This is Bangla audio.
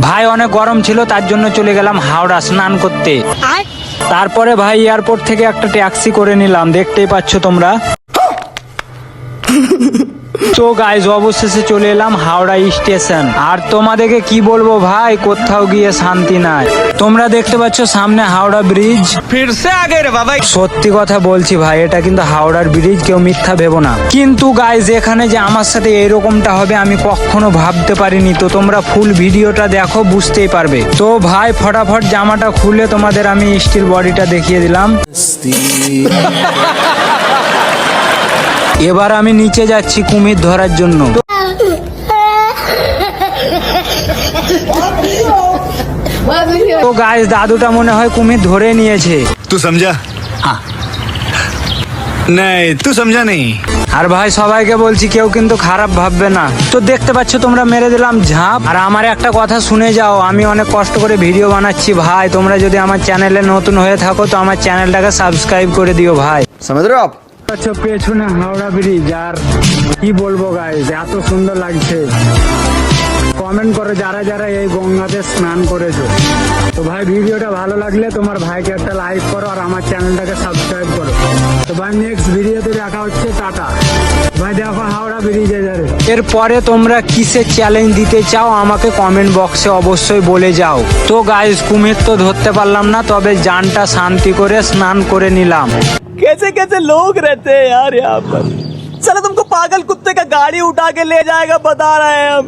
ভাই অনেক গরম ছিল, তার জন্য চলে গেলাম হাওড়া স্নান করতে। তারপরে ভাই এয়ারপোর্ট থেকে একটা ট্যাক্সি করে নিলাম, দেখতেই পাচ্ছ তোমরা। তো গাইজ অবশেষে চলে এলাম হাওড়া স্টেশন। আর তোমাদেরকে কি বলবো ভাই, কোথাও গিয়ে শান্তি নাই। তোমরা দেখতে পাচ্ছ সামনে হাওড়া ব্রিজ। ফিরসে আগে রে বাবা। সত্যি কথা বলছি ভাই, এটা কিন্তু হাওড়ার ব্রিজ, কেউ মিথ্যা ভেবো না। কিন্তু গাইজ এখানে যে আমার সাথে এরকমটা হবে আমি কখনো ভাবতে পারিনি। তো তোমরা ফুল ভিডিওটা দেখো, বুঝতেই পারবে। তো ভাই ফটাফট জামাটা খুলে তোমাদের আমি স্টিল বডিটা দেখিয়ে দিলাম। এবার আমি নিচে যাচ্ছি কুমির ধরার জন্য। তো গাইস দাদুটা মনে হয় কুমির ধরে নিয়েছে। तू समझा? हाँ नहीं तू समझा नहीं। আর ভাই সবাইকে বলছি কেউ কিন্তু খারাপ ভাববে না। তো দেখতে পাচ্ছ তোমরা মেরে দিলাম ঝাঁপ। আর আমার একটা কথা শুনে যাও, আমি অনেক কষ্ট করে ভিডিও বানাচ্ছি ভাই। তোমরা যদি আমার চ্যানেলে নতুন হয়ে থাকো তো আমার চ্যানেলটাকে সাবস্ক্রাইব করে দিও ভাই। समझ रहे हो आप? আচ্ছা পেছনে হাওড়া ব্রিজ, আর কি বলবো গাইস, এত সুন্দর লাগছে। কমেন্ট করো যারা যারা এই গঙ্গাতে স্নান করেছো। তো ভাই ভিডিওটা ভালো লাগলে তোমার ভাইকে একটা লাইক করো আর আমার চ্যানেলটাকে সাবস্ক্রাইব করো। তো ভাই নেক্সট ভিডিওতে দেখা হচ্ছে, টাটা। ভাই দেখো হাওড়া ব্রিজে যাবে। এরপরে তোমরা কিসের চ্যালেঞ্জ দিতে চাও আমাকে কমেন্ট বক্সে অবশ্যই বলে যাও। তো গাইস কুমির তো ধরতে পারলাম না, তবে জানটা শান্তি করে স্নান করে নিলাম। कैसे कैसे लोग रहते हैं यार यहाँ पर। चलो तुमको पागल कुत्ते का गाड़ी उठा के ले जाएगा, बता रहे हैं हम।